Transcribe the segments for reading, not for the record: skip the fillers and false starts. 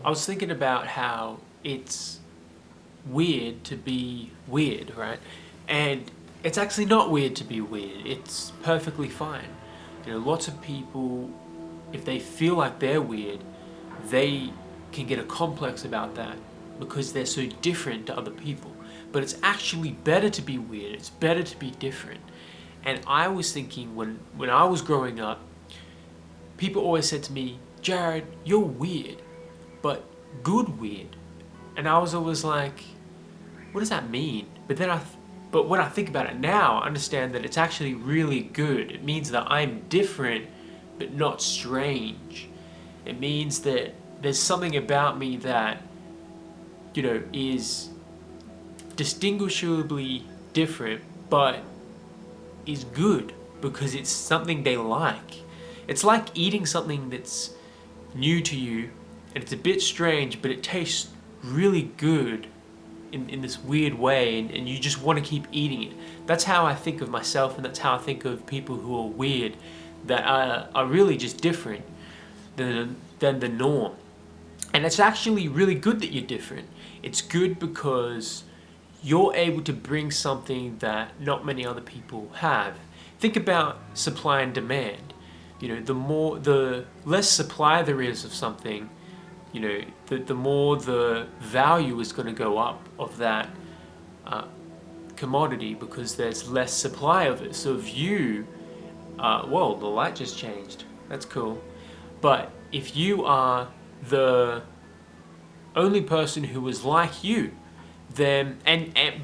I was thinking about how it's weird to be weird, right? And it's actually not weird to be weird. It's perfectly fine. Lots of people, if they feel like they're weird, they can get a complex about that because they're so different to other people. But it's actually better to be weird. It's better to be different. And I was thinking when I was growing up, people always said to me, Jared, you're weird, but good weird. And I was always like, what does that mean? But when I think about it now, I understand that it's actually really good. It means that I'm different, but not strange. It means that there's something about me that, is distinguishably different, but is good because it's something they like. It's like eating something that's new to you and it's a bit strange, but it tastes really good in this weird way, and you just want to keep eating it. That's how I think of myself, and that's how I think of people who are weird, that are really just different than the norm. And it's actually really good that you're different. It's good because you're able to bring something that not many other people have. Think about supply and demand. The less supply there is of something, the more the value is going to go up of that commodity because there's less supply of it. So if you, whoa, the light just changed. That's cool. But if you are the only person who is like you, then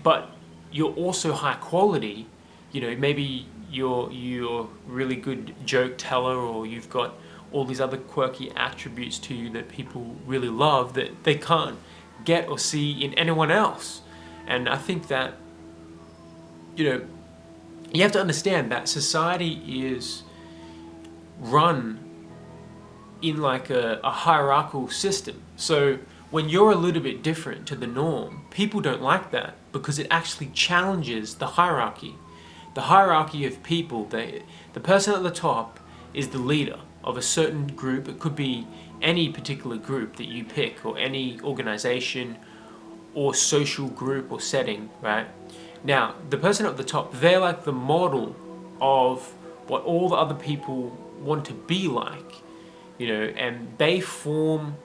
but you're also high quality, maybe you're really good joke teller, or you've got all these other quirky attributes to you that people really love that they can't get or see in anyone else. And I think that, you have to understand that society is run in like a hierarchical system. So when you're a little bit different to the norm, people don't like that because it actually challenges the hierarchy. The hierarchy of people, the person at the top is the leader of a certain group. It could be any particular group that you pick, or any organization or social group or setting, right? Now, the person at the top, they're like the model of what all the other people want to be like, and they form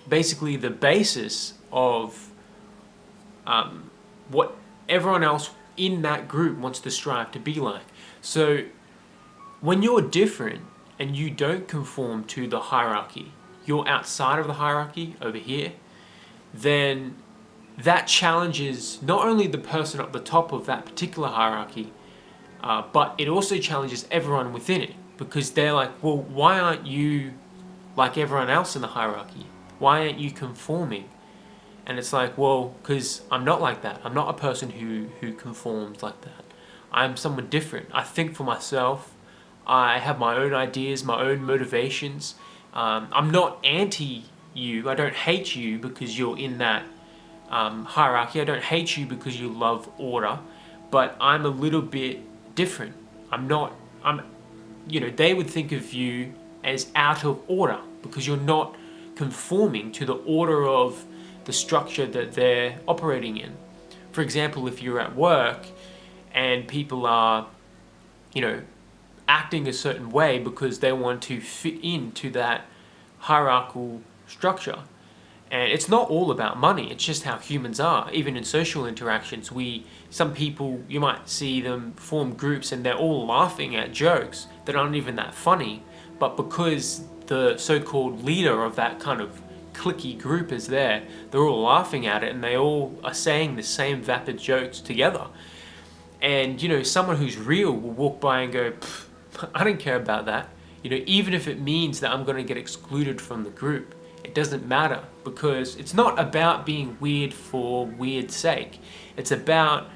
basically the basis of what everyone else in that group wants to strive to be like. So when you're different and you don't conform to the hierarchy, you're outside of the hierarchy over here, then that challenges not only the person at the top of that particular hierarchy, but it also challenges everyone within it, because they're like, well, why aren't you like everyone else in the hierarchy? Why aren't you conforming? And it's like, well, because I'm not like that. I'm not a person who conforms like that. I'm someone different. I think for myself. I have my own ideas, my own motivations. I'm not anti you. I don't hate you because you're in that hierarchy. I don't hate you because you love order. But I'm a little bit different. They would think of you as out of order because you're not conforming to the order of the structure that they're operating in. For example, if you're at work and people are, acting a certain way because they want to fit into that hierarchical structure. And it's not all about money, it's just how humans are. Even in social interactions, some people, you might see them form groups and they're all laughing at jokes that aren't even that funny, but because the so-called leader of that kind of cliquey group is there, they're all laughing at it and they all are saying the same vapid jokes together. And someone who's real will walk by and go, I don't care about that. Even if it means that I'm going to get excluded from the group, it doesn't matter, because it's not about being weird for weird's sake. It's about,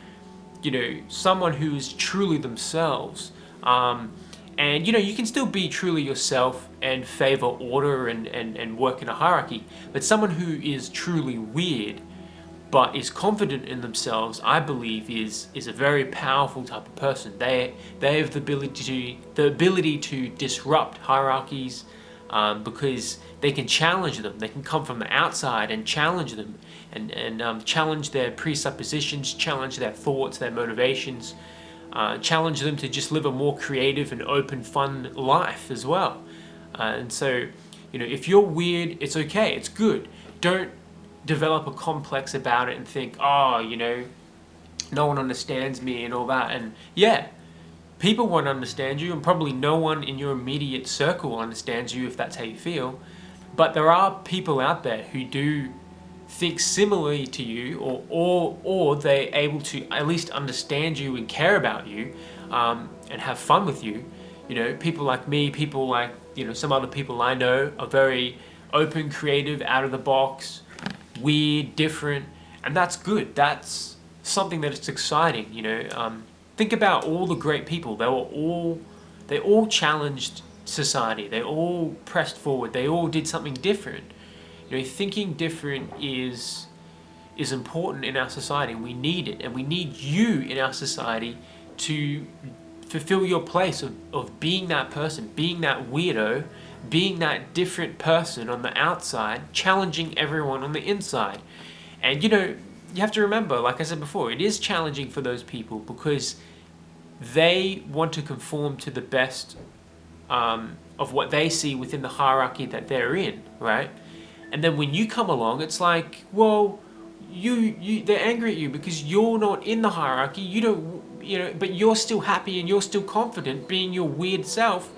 someone who is truly themselves. And you can still be truly yourself and favor order and work in a hierarchy. But someone who is truly weird but is confident in themselves, I believe, is a very powerful type of person. They have the ability to disrupt hierarchies, because they can challenge them. They can come from the outside and challenge them, and challenge their presuppositions, challenge their thoughts, their motivations, challenge them to just live a more creative and open, fun life as well. And so, if you're weird, it's okay, it's good. Don't develop a complex about it and think, oh, no one understands me and all that. And yeah, people won't understand you, and probably no one in your immediate circle understands you if that's how you feel. But there are people out there who do think similarly to you, or they're able to at least understand you and care about you, and have fun with you. People like me, people like some other people I know are very open, creative, out of the box, weird, different, and that's good. That's something that is exciting. Think about all the great people. They all challenged society. They all pressed forward. They all did something different. Thinking different is important in our society. We need it, and we need you in our society to fulfill your place of being that person, being that weirdo, being that different person on the outside, challenging everyone on the inside. And you have to remember, like I said before, it is challenging for those people because they want to conform to the best of what they see within the hierarchy that they're in, right? And then when you come along, it's like, well, they're angry at you because you're not in the hierarchy. You don't, but you're still happy and you're still confident being your weird self.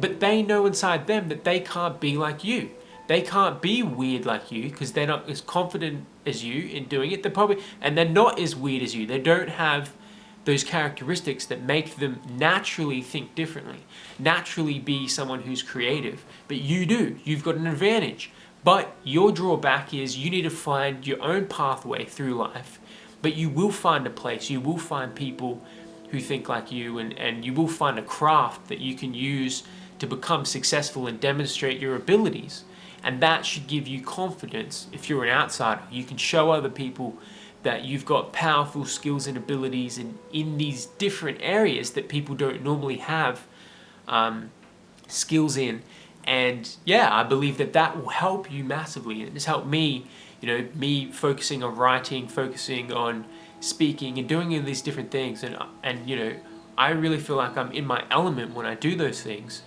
But they know inside them that they can't be like you. They can't be weird like you because they're not as confident as you in doing it. And they're not as weird as you. They don't have those characteristics that make them naturally think differently, naturally be someone who's creative. But you do. You've got an advantage. But your drawback is you need to find your own pathway through life. But you will find a place. You will find people who think like you, and you will find a craft that you can use to become successful and demonstrate your abilities. And that should give you confidence. If you're an outsider, you can show other people that you've got powerful skills and abilities in these different areas that people don't normally have skills in. And yeah, I believe that will help you massively. It has helped me, me focusing on writing, focusing on speaking and doing all these different things. And I really feel like I'm in my element when I do those things.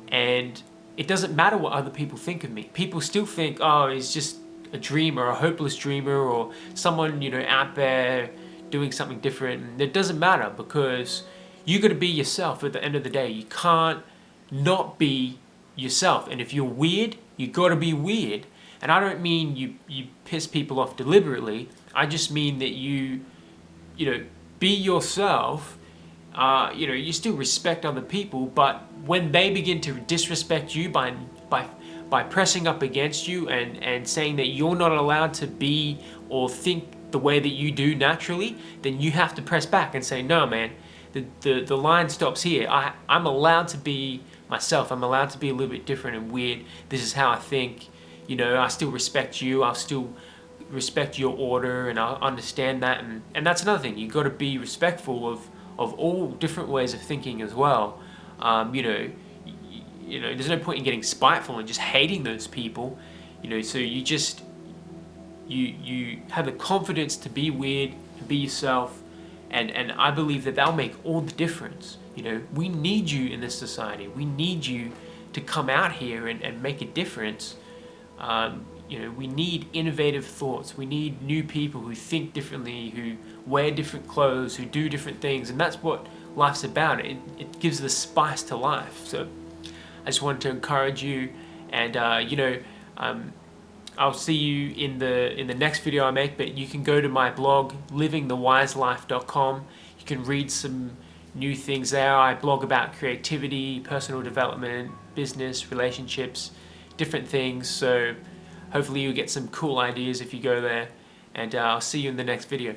And it doesn't matter what other people think of me. People still think, oh, he's just a dreamer, a hopeless dreamer, or someone, out there doing something different. And it doesn't matter because you got to be yourself at the end of the day. You can't not be yourself. And if you're weird, you got to be weird. And I don't mean you piss people off deliberately. I just mean that you be yourself. You still respect other people, but when they begin to disrespect you by pressing up against you and saying that you're not allowed to be or think the way that you do naturally, then you have to press back and say, no, man, the line stops here. I'm allowed to be myself. I'm allowed to be a little bit different and weird. This is how I think. I still respect you. I'll still respect your order, and I'll understand that. And that's another thing. You've got to be respectful of all different ways of thinking as well. There's no point in getting spiteful and just hating those people. So you have the confidence to be weird, to be yourself, and I believe that'll make all the difference. We need you in this society. We need you to come out here and make a difference. We need innovative thoughts. We need new people who think differently, who wear different clothes, who do different things, and that's what life's about. It gives the spice to life. So I just wanted to encourage you, and I'll see you in the next video I make. But you can go to my blog, livingthewiselife.com. You can read some new things there. I blog about creativity, personal development, business, relationships, different things. So hopefully you'll get some cool ideas if you go there, and I'll see you in the next video.